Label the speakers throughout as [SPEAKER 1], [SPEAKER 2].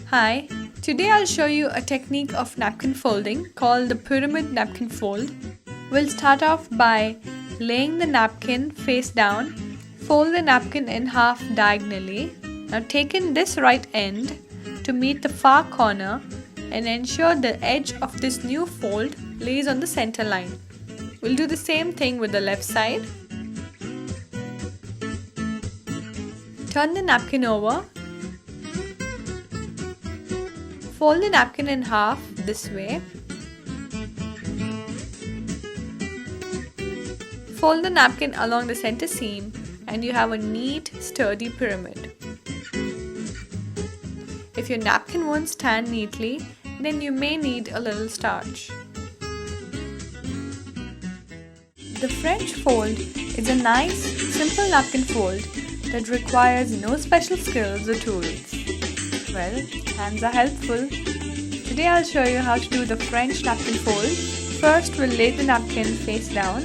[SPEAKER 1] Hi, today I'll show you a technique of napkin folding called the pyramid napkin fold. We'll start off by laying the napkin face down, fold the napkin in half diagonally. Now take in this right end to meet the far corner and ensure the edge of this new fold lays on the center line. We'll do the same thing with the left side. Turn the napkin over. Fold the napkin in half this way. Fold the napkin along the center seam and you have a neat, sturdy pyramid. If your napkin won't stand neatly, then you may need a little starch. The French fold is a nice, simple napkin fold that requires no special skills or tools. Well, hands are helpful. Today I'll show you how to do the French napkin fold. First, we'll lay the napkin face down,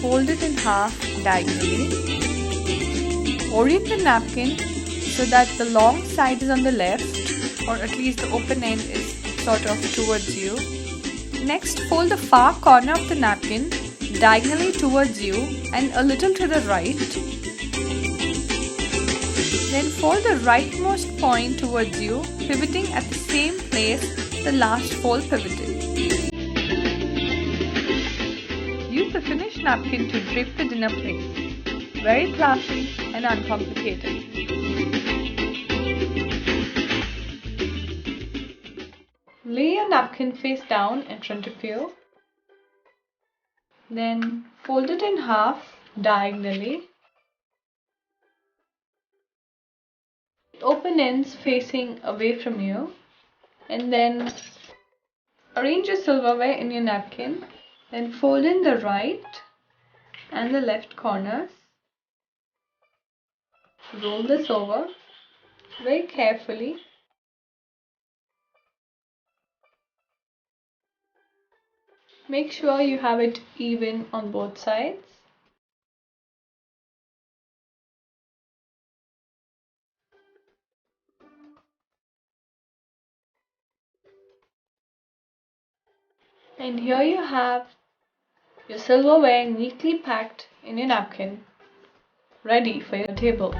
[SPEAKER 1] fold it in half diagonally. Orient the napkin so that the long side is on the left, or at least the open end is sort of towards you. Next, fold the far corner of the napkin diagonally towards you and a little to the right. Then fold the rightmost point towards you, pivoting at the same place the last fold pivoted. Use the finished napkin to drape the dinner plate. Very classy and uncomplicated. Lay your napkin face down in front of you. Then fold it in half diagonally. Open ends facing away from you, and then arrange your silverware in your napkin. Then fold in the right and the left corners. Roll this over very carefully. Make sure you have it even on both sides. And here you have your silverware neatly packed in your napkin, ready for your table.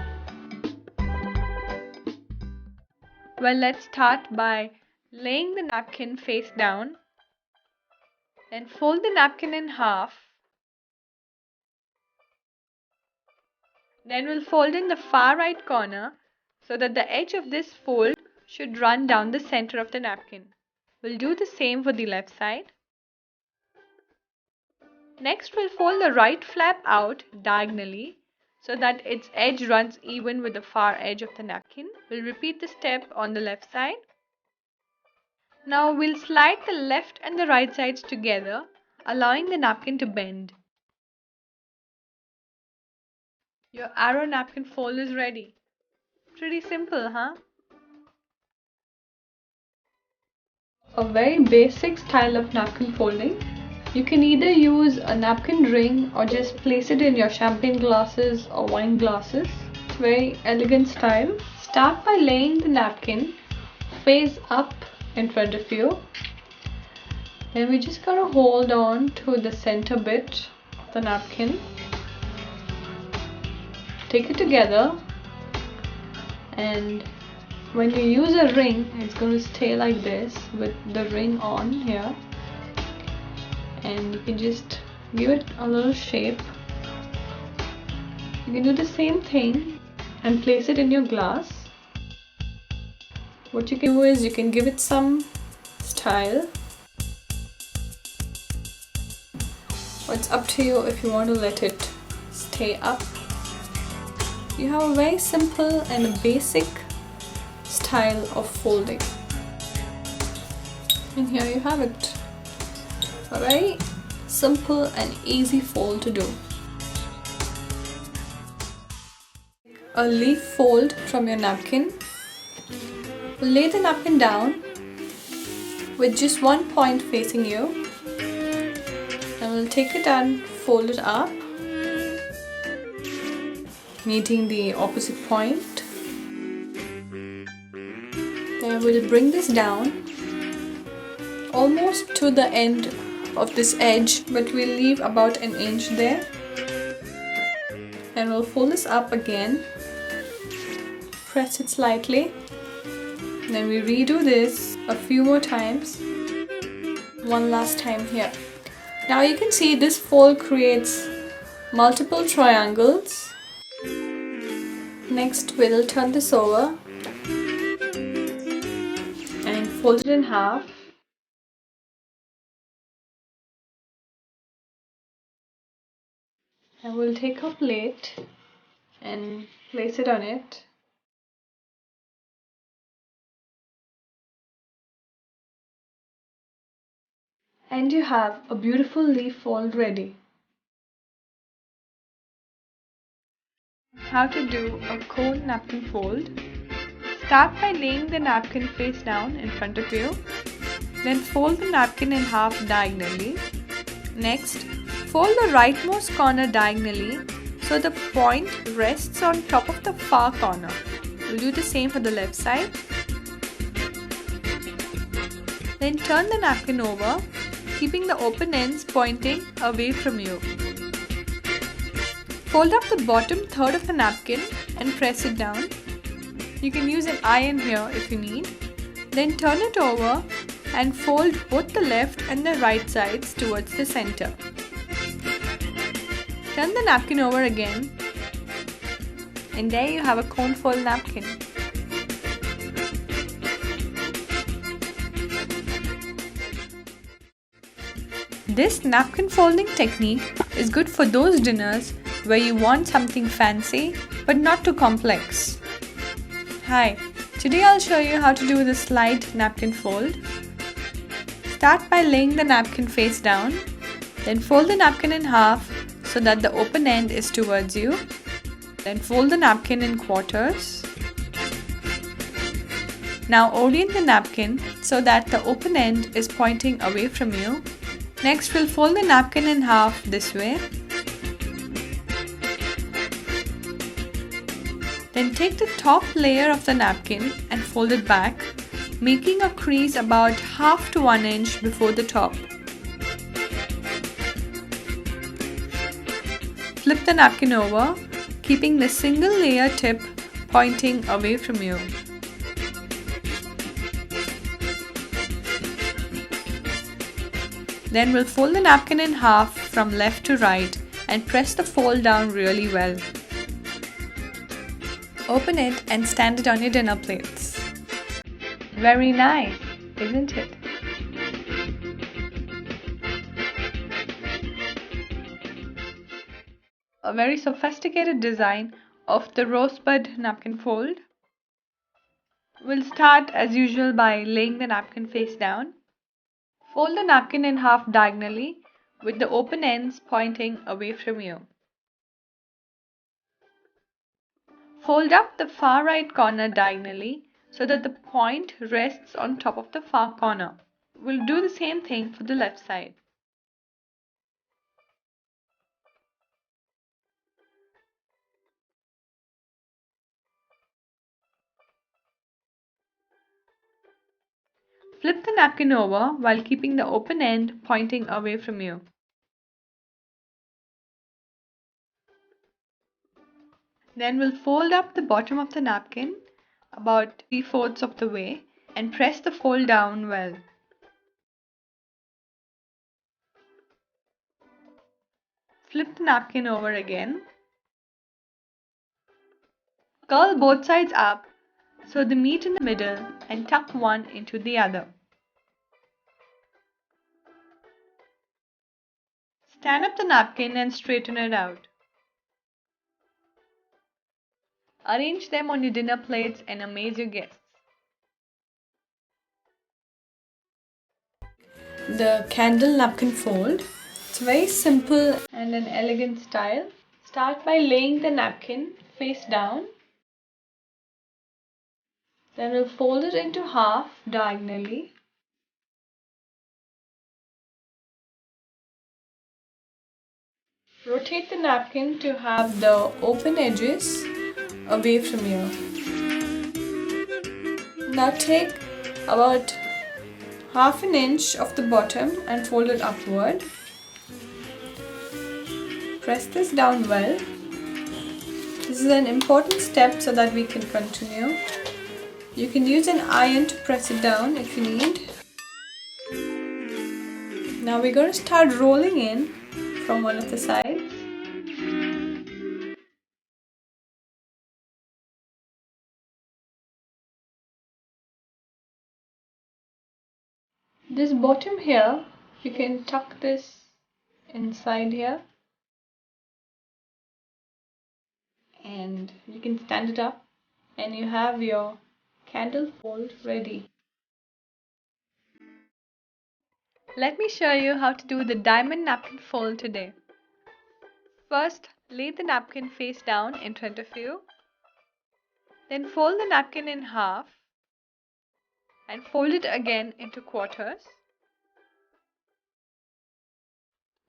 [SPEAKER 1] Well, let's start by laying the napkin face down. Then fold the napkin in half. Then we'll fold in the far right corner so that the edge of this fold should run down the center of the napkin. We'll do the same for the left side. Next, we'll fold the right flap out diagonally so that its edge runs even with the far edge of the napkin. We'll repeat the step on the left side. Now we'll slide the left and the right sides together, allowing the napkin to bend. Your Arum napkin fold is ready. Pretty simple, huh? A very basic style of napkin folding. You can either use a napkin ring or just place it in your champagne glasses or wine glasses. It's a very elegant style. Start by laying the napkin face up in front of you. Then we just gotta hold on to the center bit of the napkin. Take it together, and when you use a ring, it's going to stay like this with the ring on here. And you can just give it a little shape. You can do the same thing and place it in your glass. What you can do is you can give it some style. It's up to you if you want to let it stay up. You have a very simple and a basic style of folding. And here you have it. A very simple and easy fold to do. A leaf fold from your napkin. Lay the napkin down with just one point facing you. And we'll take it and fold it up, meeting the opposite point. I will bring this down almost to the end of this edge, but we'll leave about an inch there. And we'll fold this up again, press it slightly, then we redo this a few more times, one last time here. Now you can see this fold creates multiple triangles. Next we'll turn this over and fold it in half. I will take a plate and place it on it. And you have a beautiful leaf fold ready. How to do a cone napkin fold. Start by laying the napkin face down in front of you. Then fold the napkin in half diagonally. Next, fold the rightmost corner diagonally so the point rests on top of the far corner. We'll do the same for the left side. Then turn the napkin over, keeping the open ends pointing away from you. Fold up the bottom third of the napkin and press it down. You can use an iron here if you need. Then turn it over and fold both the left and the right sides towards the center. Turn the napkin over again, and there you have a cone fold napkin. This napkin folding technique is good for those dinners where you want something fancy but not too complex. Hi, today I'll show you how to do the slide napkin fold. Start by laying the napkin face down, then fold the napkin in half so that the open end is towards you. Then fold the napkin in quarters. Now orient the napkin so that the open end is pointing away from you. Next, we'll fold the napkin in half this way. Then take the top layer of the napkin and fold it back, making a crease about half to 1 inch before the top. Flip the napkin over, keeping the single layer tip pointing away from you. Then we'll fold the napkin in half from left to right and press the fold down really well. Open it and stand it on your dinner plates. Very nice, isn't it? A very sophisticated design of the Rosebud napkin fold. We'll start as usual by laying the napkin face down. Fold the napkin in half diagonally with the open ends pointing away from you. Fold up the far right corner diagonally so that the point rests on top of the far corner. We'll do the same thing for the left side. Flip the napkin over while keeping the open end pointing away from you. Then we'll fold up the bottom of the napkin about 3/4 of the way and press the fold down well. Flip the napkin over again. Curl both sides up so they meet in the middle and tuck one into the other. Stand up the napkin and straighten it out. Arrange them on your dinner plates and amaze your guests. The candle napkin fold. It's very simple and an elegant style. Start by laying the napkin face down. Then we'll fold it into half diagonally. Rotate the napkin to have the open edges away from you. Now take about ½ inch of the bottom and fold it upward. Press this down well. This is an important step so that we can continue. You can use an iron to press it down if you need. Now we're going to start rolling in from one of the sides. This bottom here, you can tuck this inside here and you can stand it up and you have your candle fold ready. Let me show you how to do the diamond napkin fold today. First, lay the napkin face down in front of you. Then fold the napkin in half and fold it again into quarters.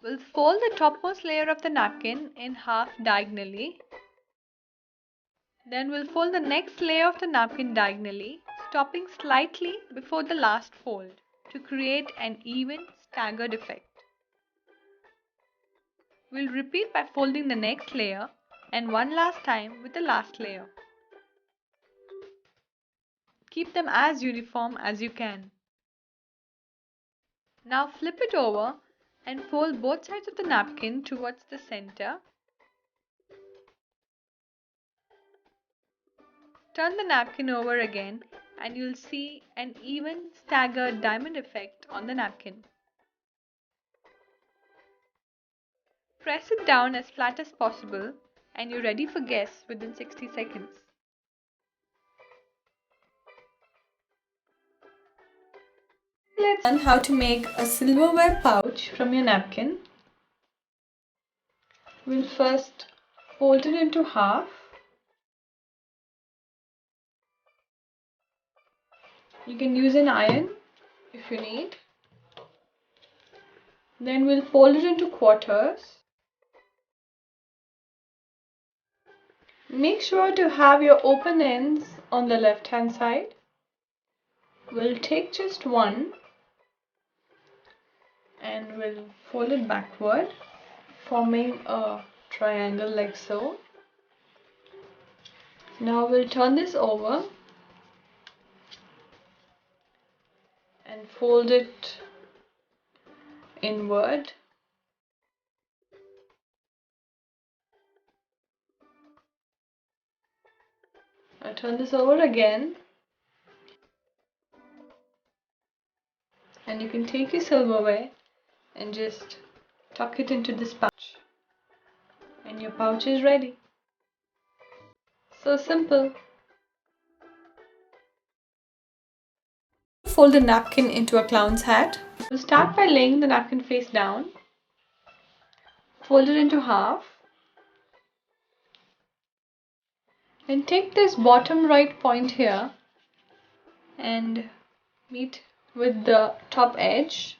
[SPEAKER 1] We'll fold the topmost layer of the napkin in half diagonally. Then we'll fold the next layer of the napkin diagonally, stopping slightly before the last fold to create an even staggered effect. We'll repeat by folding the next layer and one last time with the last layer. Keep them as uniform as you can. Now flip it over and fold both sides of the napkin towards the center. Turn the napkin over again and you'll see an even staggered diamond effect on the napkin. Press it down as flat as possible and you're ready for guests within 60 seconds. Let's learn how to make a silverware pouch from your napkin. We'll first fold it into half. You can use an iron if you need. Then we'll fold it into quarters. Make sure to have your open ends on the left hand side. We'll take just one and we'll fold it backward, forming a triangle like so. Now we'll turn this over and fold it inward. I'll turn this over again and you can take your silverware and just tuck it into this pouch and your pouch is ready. So simple. Fold the napkin into a clown's hat. We'll start by laying the napkin face down. Fold it into half. And take this bottom right point here and meet with the top edge.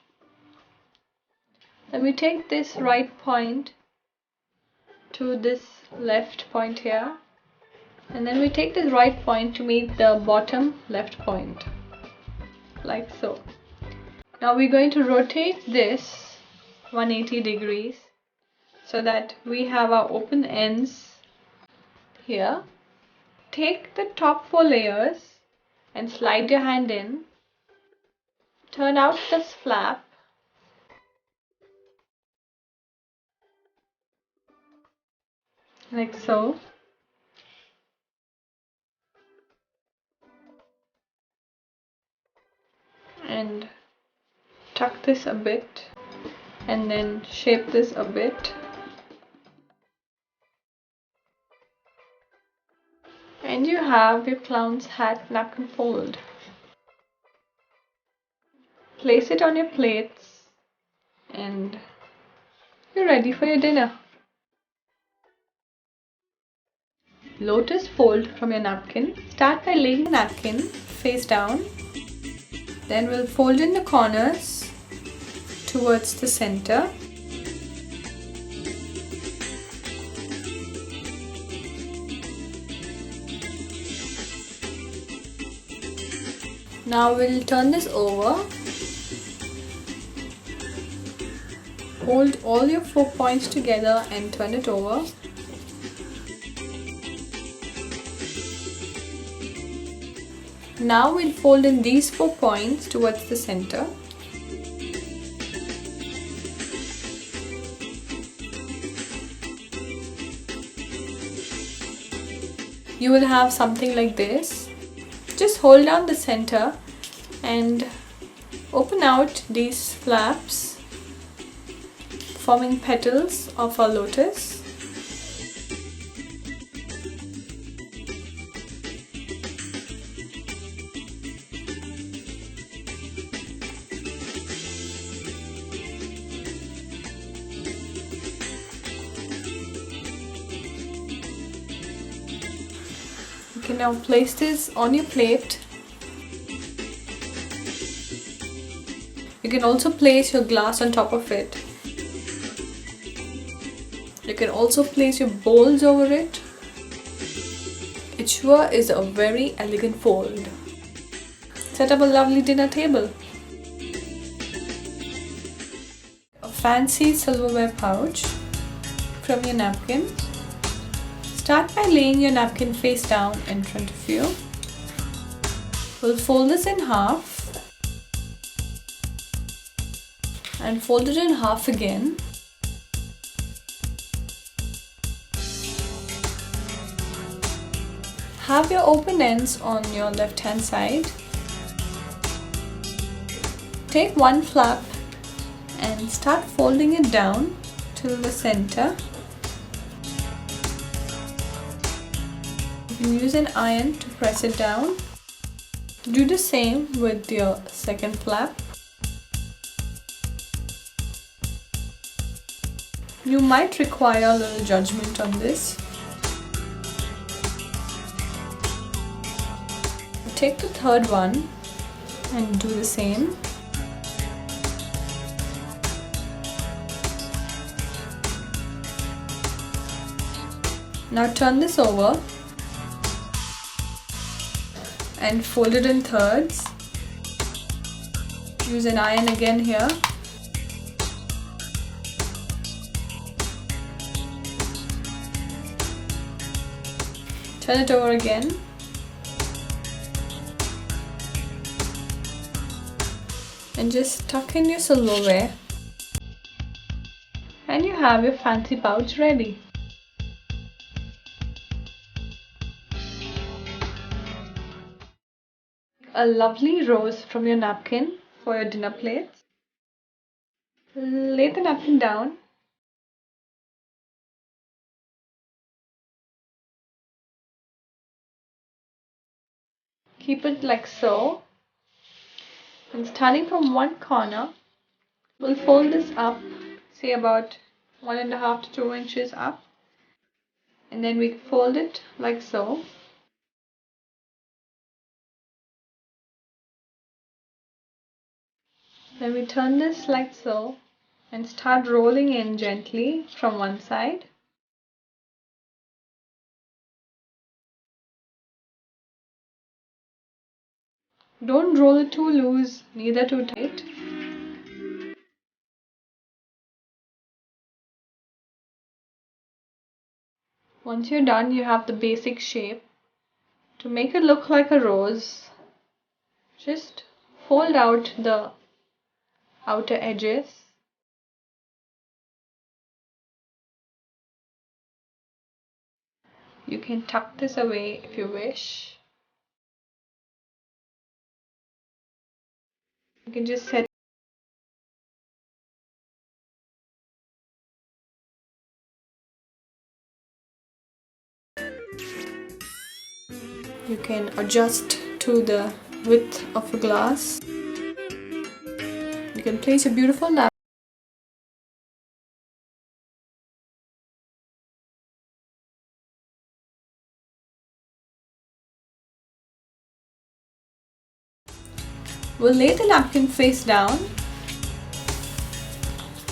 [SPEAKER 1] Then we take this right point to this left point here. And then we take this right point to meet the bottom left point. Like so. Now we're going to rotate this 180 degrees so that we have our open ends here. Take the top 4 layers and slide your hand in. Turn out this flap. Like so. And tuck this a bit and then shape this a bit. And you have your clown's hat napkin fold. Place it on your plates and you're ready for your dinner. Lotus fold from your napkin. Start by laying the napkin face down. Then we'll fold in the corners towards the center. Now we'll turn this over. Hold all your 4 points together and turn it over. Now we'll fold in these 4 points towards the center. You will have something like this. Just hold down the center and open out these flaps, forming petals of a lotus. You can now place this on your plate. You can also place your glass on top of it. You can also place your bowls over it. It sure is a very elegant fold. Set up a lovely dinner table. A fancy silverware pouch from your napkin. Start by laying your napkin face down in front of you. We'll fold this in half and fold it in half again. Have your open ends on your left hand side. Take one flap and start folding it down till the center. You can use an iron to press it down. Do the same with your second flap. You might require a little judgment on this. Take the third one and do the same. Now turn this over and fold it in thirds. Use an iron again here. Turn it over again. And just tuck in your silverware. And you have your fancy pouch ready. A lovely rose from your napkin for your dinner plates. Lay the napkin down. Keep it like so. And starting from one corner, we'll fold this up, say about 1.5 to 2 inches up. And then we fold it like so. Then we turn this like so and start rolling in gently from one side. Don't roll it too loose, neither too tight. Once you're done, you have the basic shape. To make it look like a rose, just fold out the outer edges. You can tuck this away if you wish. You can just set You can adjust to the width of a glass. You can place a beautiful napkin. We'll lay the napkin face down.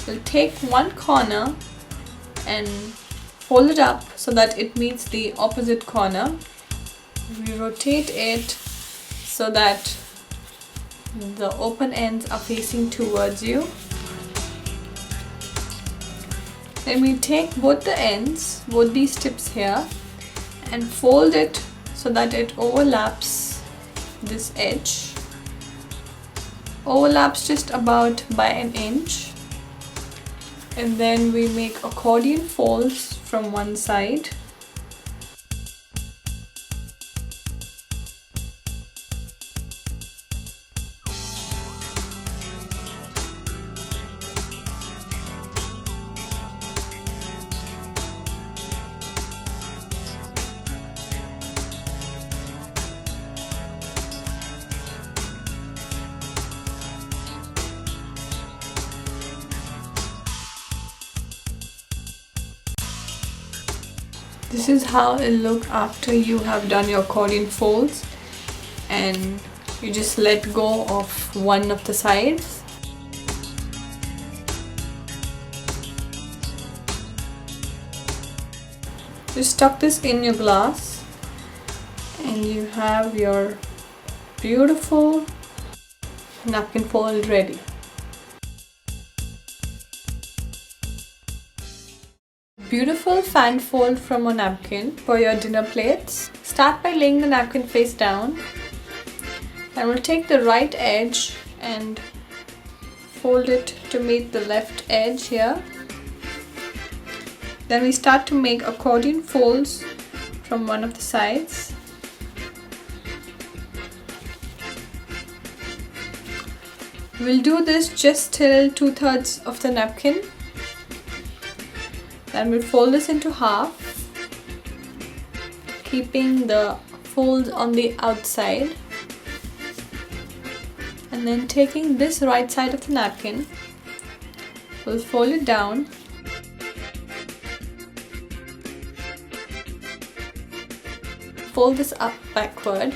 [SPEAKER 1] We'll take one corner and fold it up so that it meets the opposite corner. We rotate it so that the open ends are facing towards you. Then we take both the ends, both these tips here, and fold it so that it overlaps this edge. Overlaps just about by an inch. And then we make accordion folds from one side. This is how it'll look after you have done your accordion folds and you just let go of one of the sides. Just tuck this in your glass and you have your beautiful napkin fold ready. Beautiful fan fold from a napkin for your dinner plates. Start by laying the napkin face down. And we'll take the right edge and fold it to meet the left edge here. Then we start to make accordion folds from one of the sides. We'll do this just till 2/3 of the napkin. Then we'll fold this into half, keeping the folds on the outside. And then taking this right side of the napkin, we'll fold it down. Fold this up backward.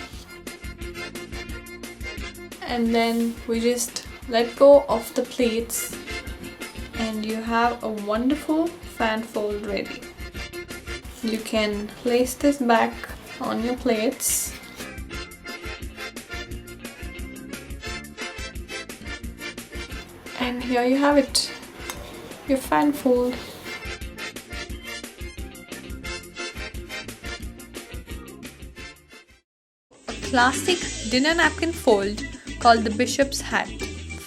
[SPEAKER 1] And then we just let go of the pleats and you have a wonderful fan fold ready. You can place this back on your plates. And here you have it, your fan fold. A classic dinner napkin fold called the bishop's hat.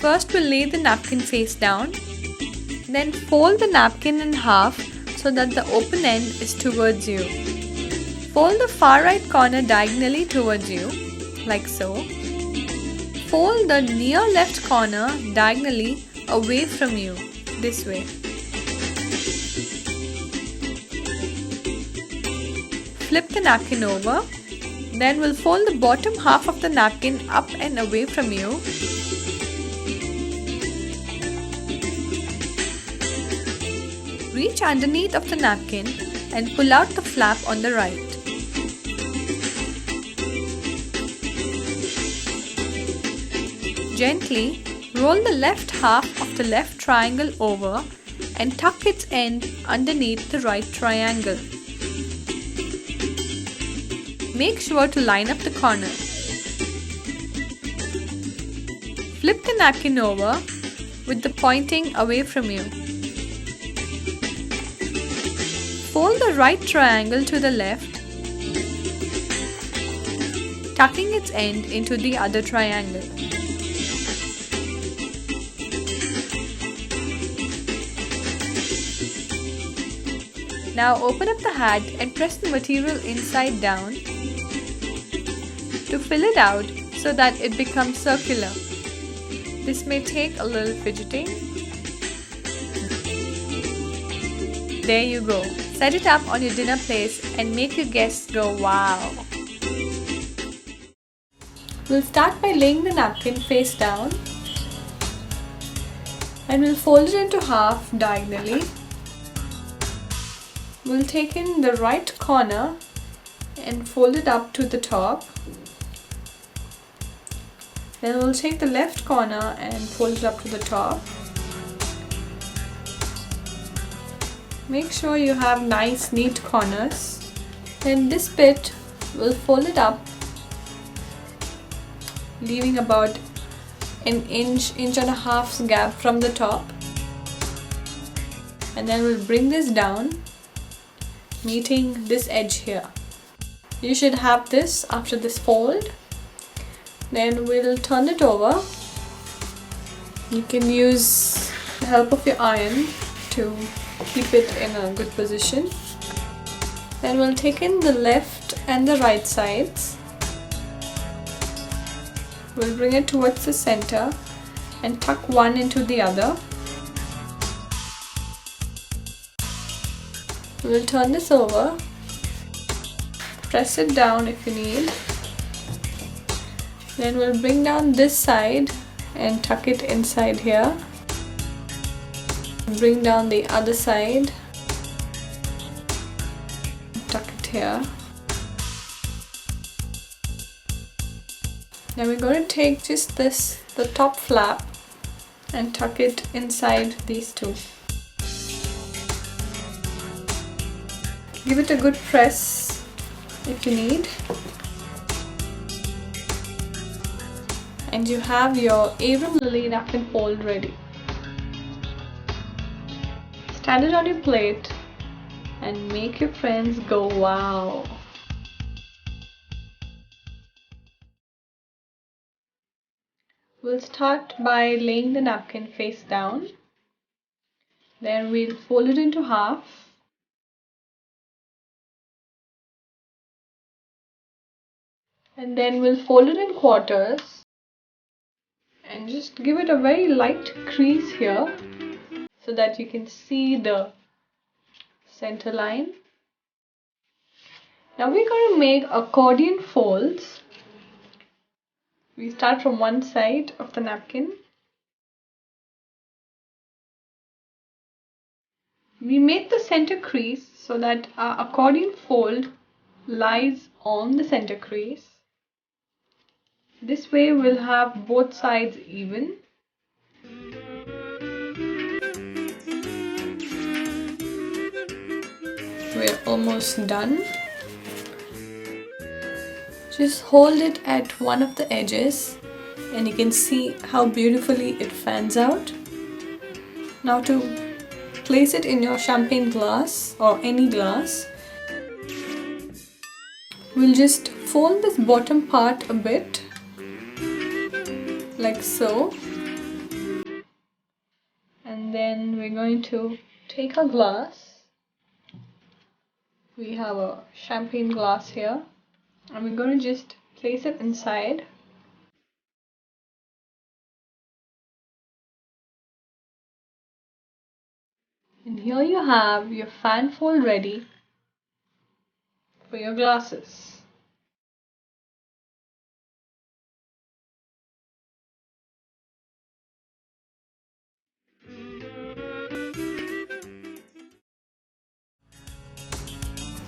[SPEAKER 1] First we'll lay the napkin face down. Then fold the napkin in half so that the open end is towards you. Fold the far right corner diagonally towards you, like so. Fold the near left corner diagonally away from you, this way. Flip the napkin over. Then we'll fold the bottom half of the napkin up and away from you. Reach underneath of the napkin and pull out the flap on the right. Gently roll the left half of the left triangle over and tuck its end underneath the right triangle. Make sure to line up the corner. Flip the napkin over with the pointing away from you. Fold the right triangle to the left, tucking its end into the other triangle. Now open up the hat and press the material inside down to fill it out so that it becomes circular. This may take a little fidgeting. There you go. Set it up on your dinner plate and make your guests go wow. We'll start by laying the napkin face down and we'll fold it into half diagonally. We'll take in the right corner and fold it up to the top. Then we'll take the left corner and fold it up to the top. Make sure you have nice neat corners. Then this bit we'll fold it up, leaving about an inch and a half gap from the top, and then we'll bring this down, meeting this edge here. You should have this after this fold. Then we'll turn it over. You can use the help of your iron to keep it in a good position. Then we'll take in the left and the right sides. We'll bring it towards the center and tuck one into the other. We'll turn this over, press it down if you need. Then we'll bring down this side and tuck it inside here. Bring down the other side, tuck it here. Now we're going to take just this, the top flap, and tuck it inside these two. Give it a good press if you need. And you have your Arum Lily napkin fold ready. Stand it on your plate and make your friends go wow. We'll start by laying the napkin face down. Then we'll fold it into half. And then we'll fold it in quarters. And just give it a very light crease here so that you can see the center line. Now we're going to make accordion folds. We start from one side of the napkin. We make the center crease so that our accordion fold lies on the center crease. This way we'll have both sides even. We're almost done. Just hold it at one of the edges and you can see how beautifully it fans out. Now to place it in your champagne glass or any glass, we'll just fold this bottom part a bit, like so. And then we're going to take a glass. We have a champagne glass here. And we're going to just place it inside. And here you have your fan fold ready for your glasses.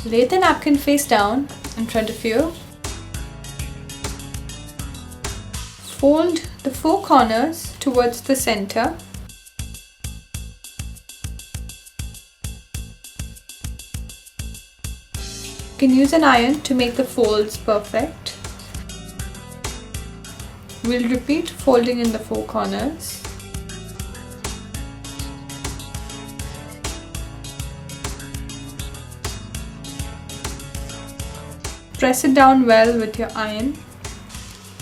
[SPEAKER 1] Lay the napkin face down in front of you. Fold the four corners towards the center. You can use an iron to make the folds perfect. We'll repeat folding in the four corners. Press it down well with your iron.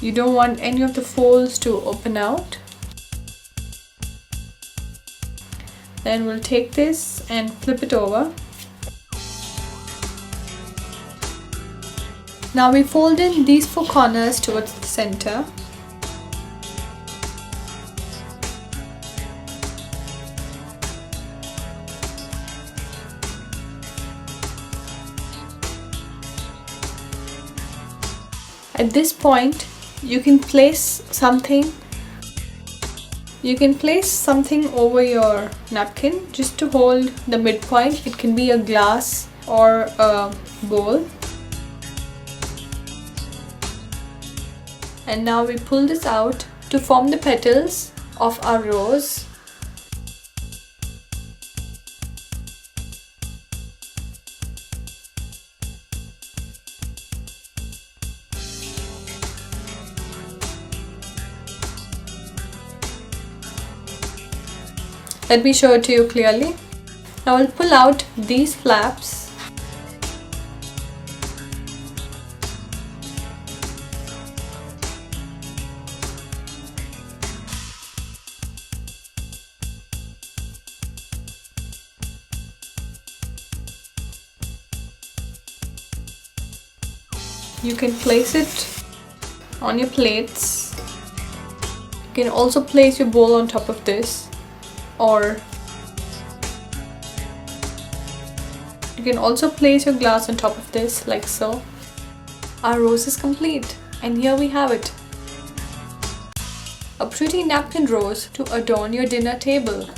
[SPEAKER 1] You don't want any of the folds to open out. Then we'll take this and flip it over. Now we fold in these four corners towards the center. At this point, you can place something over your napkin just to hold the midpoint. It can be a glass or a bowl. And now we pull this out to form the petals of our rose. Let me show it to you clearly. Now I'll pull out these flaps. You can place it on your plates. You can also place your bowl on top of this, or you can also place your glass on top of this, like so. Our rose is complete, and here we have it. A pretty napkin rose to adorn your dinner table.